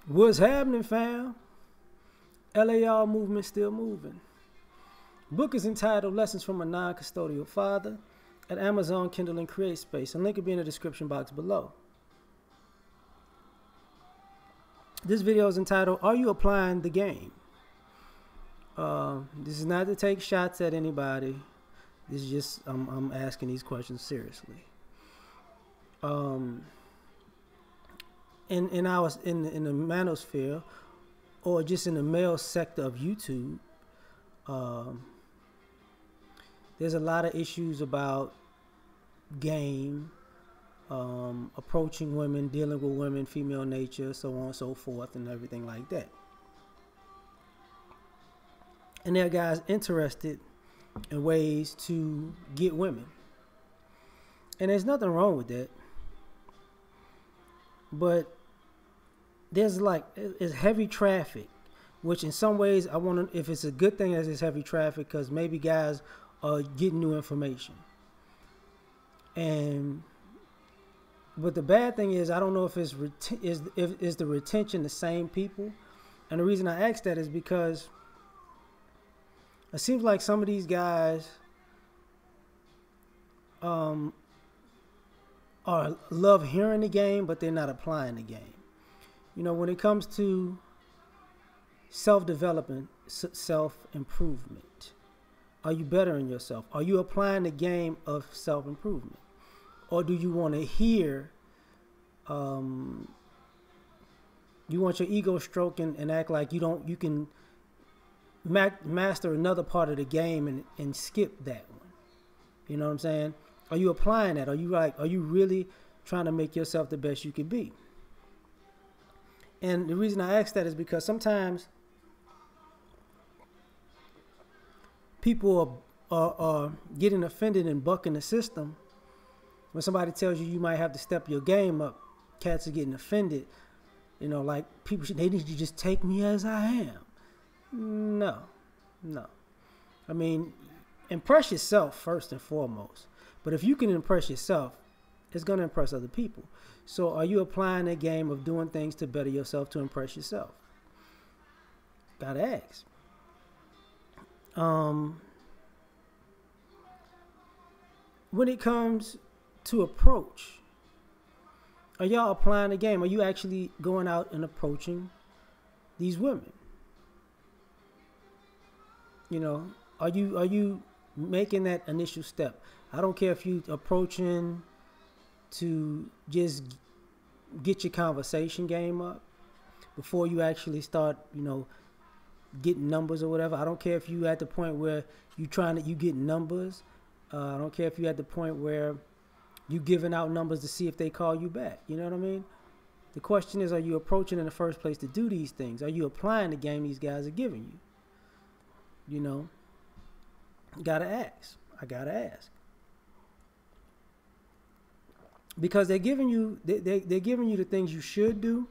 What's happening, fam? L.A.R movement still moving. Book is entitled Lessons from a Non-Custodial Father at Amazon, Kindle, and CreateSpace. A link will be in the description box below. This video is entitled, Are You Applying the Game? This is not to take shots at anybody. This is just, I'm asking these questions seriously. In the manosphere, or just in the male sector of YouTube, there's a lot of issues about game, approaching women, dealing with women, female nature, so on and so forth, and everything like that. And there are guys interested in ways to get women. And there's nothing wrong with that. But there's it's heavy traffic, which in some ways I want to, if it's a good thing that it's heavy traffic, because maybe guys are getting new information. But the bad thing is, I don't know if is the retention the same people. And the reason I ask that is because it seems like some of these guys love hearing the game, but they're not applying the game. You know, when it comes to self-development, self-improvement, are you bettering yourself? Are you applying the game of self-improvement? Or do you want to hear, you want your ego stroking and act like you can master another part of the game and skip that one? You know what I'm saying? Are you applying that? Are you really trying to make yourself the best you can be? And the reason I ask that is because sometimes people are getting offended and bucking the system. When somebody tells you might have to step your game up, cats are getting offended. You know, like they need to just take me as I am. No. I mean, impress yourself first and foremost. But if you can impress yourself, it's going to impress other people. So are you applying that game of doing things to better yourself, to impress yourself? Gotta ask. When it comes to approach, are y'all applying the game? Are you actually going out and approaching these women? You know, are you making that initial step? I don't care if you approaching to just get your conversation game up before you actually start, you know, getting numbers or whatever. I don't care if you at the point where you get numbers. I don't care if you at the point where you giving out numbers to see if they call you back. You know what I mean? The question is, are you approaching in the first place to do these things? Are you applying the game these guys are giving you? You know, gotta ask. I gotta ask. Because they're giving you they're giving you the things you should do,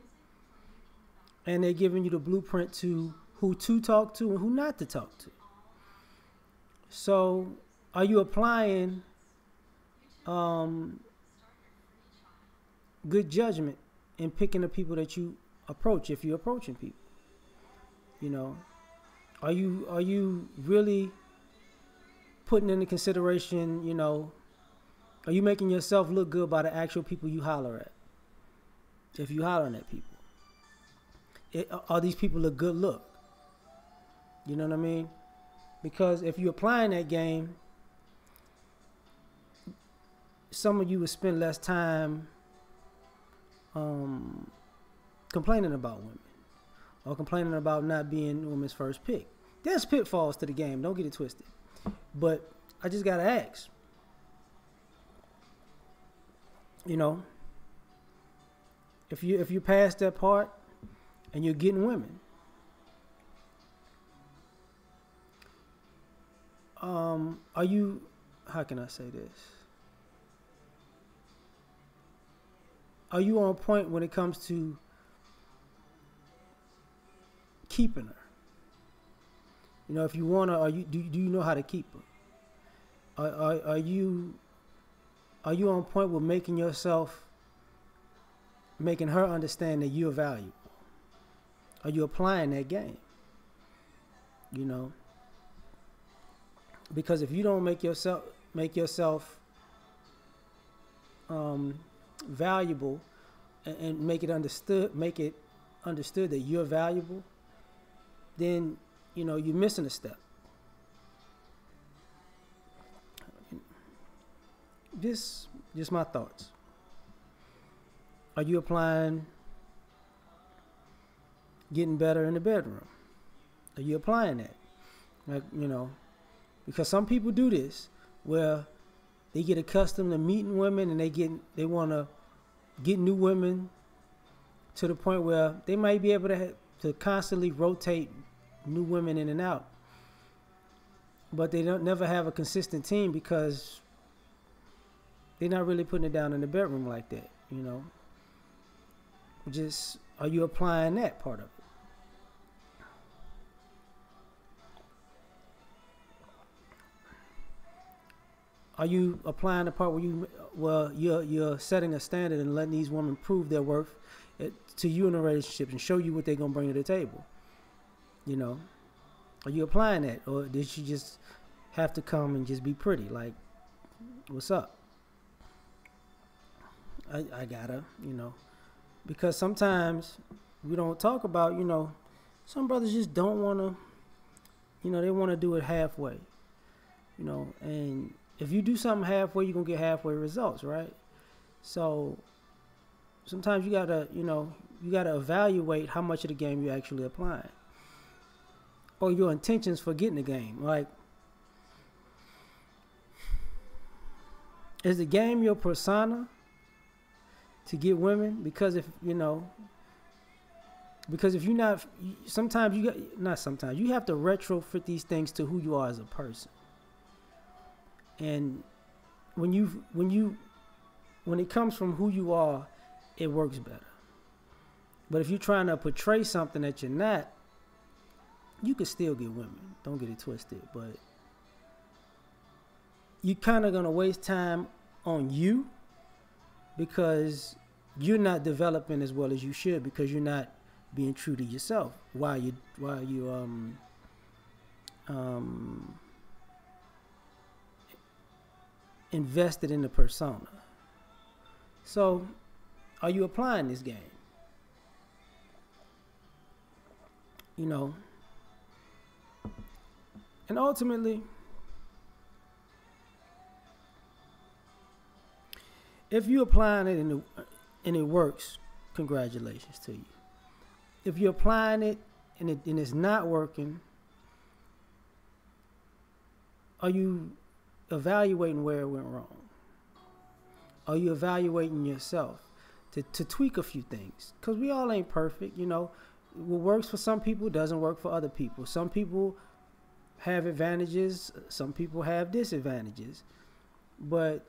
and they're giving you the blueprint to who to talk to and who not to talk to. So are you applying good judgment in picking the people that you approach, if you're approaching people? You know, are you really putting into consideration, you know, are you making yourself look good by the actual people you holler at? If you hollering at people, are these people a good look? You know what I mean? Because if you're applying that game, some of you would spend less time complaining about women or complaining about not being women's first pick. There's pitfalls to the game. Don't get it twisted. But I just gotta ask. You know, if you pass that part and you're getting women, are you? How can I say this? Are you on point when it comes to keeping her? You know, if you wanna, do you know how to keep her? Are you on point with making her understand that you're valuable? Are you applying that game? You know, because if you don't make yourself valuable and make it understood that you're valuable, then you're missing a step. Just my thoughts. Are you applying getting better in the bedroom? Are you applying that? Like, because some people do this where they get accustomed to meeting women and they want to get new women to the point where they might be able to constantly rotate new women in and out, but they don't never have a consistent team because they're not really putting it down in the bedroom like that. Just, are you applying that part of it? Are you applying the part where you're setting a standard and letting these women prove their worth to you in a relationship and show you what they're gonna bring to the table? Are you applying that, or did she just have to come and just be pretty? Like, what's up? I gotta, because sometimes we don't talk about, some brothers just don't want to, they want to do it halfway, and if you do something halfway, you're going to get halfway results, right? So sometimes you got to, you got to evaluate how much of the game you're actually applying or your intentions for getting the game. Like, is the game your persona to get women? Because if you're not, sometimes you have to retrofit these things to who you are as a person. And when it comes from who you are, it works better. But if you're trying to portray something that you're not, you can still get women. Don't get it twisted. But you're kind of going to waste time on you because you're not developing as well as you should, because you're not being true to yourself while you invested in the persona. So, are you applying this game? And ultimately, if you're applying it and it works, congratulations to you. If you're applying it and it's not working, are you evaluating where it went wrong? Are you evaluating yourself to tweak a few things? Because we all ain't perfect. What works for some people doesn't work for other people. Some people have advantages, some people have disadvantages. But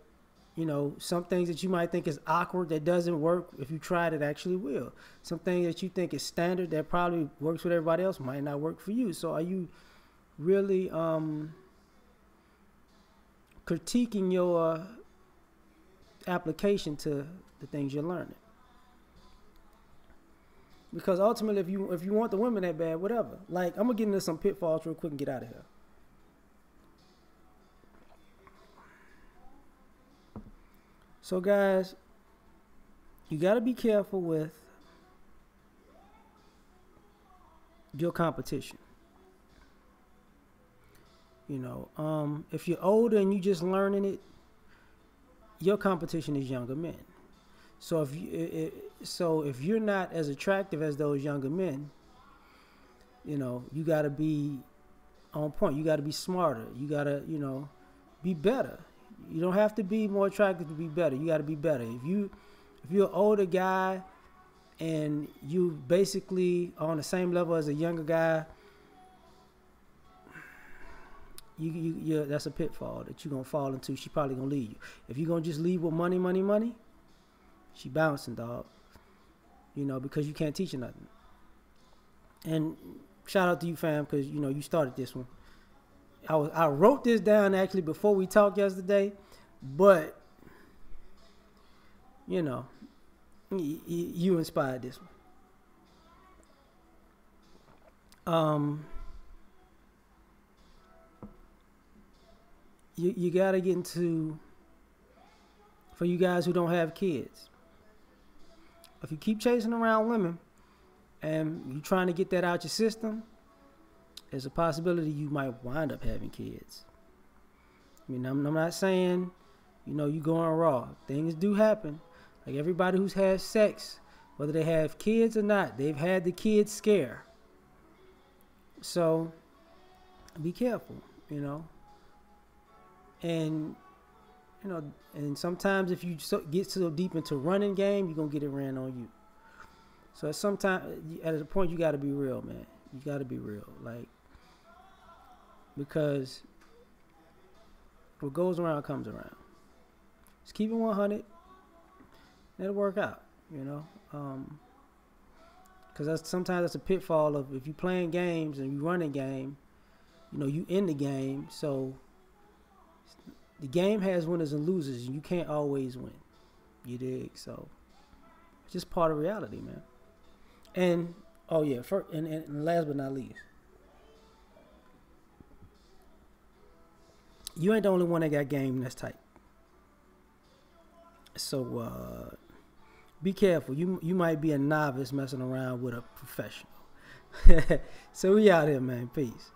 some things that you might think is awkward that doesn't work, if you try it actually will. Something that you think is standard that probably works with everybody else might not work for you. So are you really critiquing your application to the things you're learning? Because ultimately, if you want the women that bad, whatever. Like, I'm gonna get into some pitfalls real quick and get out of here. So guys, you got to be careful with your competition. If you're older and you just learning it, your competition is younger men. So if you're not as attractive as those younger men, you got to be on point. You got to be smarter. You got to, be better. You don't have to be more attractive to be better. You got to be better. If you're an older guy and you basically on the same level as a younger guy, that's a pitfall that you're gonna fall into. She probably gonna leave you. If you're gonna just leave with money, she bouncing, dog. Because you can't teach her nothing. And shout out to you, fam, because you started this one. I wrote this down actually before we talked yesterday, but you inspired this one. um, you gotta get into, for you guys who don't have kids, if you keep chasing around women and you trying to get that out your system, there's a possibility you might wind up having kids. I mean, I'm not saying, you going raw. Things do happen. Like everybody who's had sex, whether they have kids or not, they've had the kid scare. So be careful, and and sometimes if you get so deep into running game, you're gonna get it ran on you. So at a point, you got to be real, man. You got to be real, like, because what goes around comes around. Just keep it 100. It'll work out, because sometimes that's a pitfall of, if you playing games and you running game, you in the game, so the game has winners and losers, and you can't always win. You dig? So it's just part of reality, man. And and last but not least, you ain't the only one that got game that's tight. So be careful. You might be a novice messing around with a professional. So we out here, man. Peace.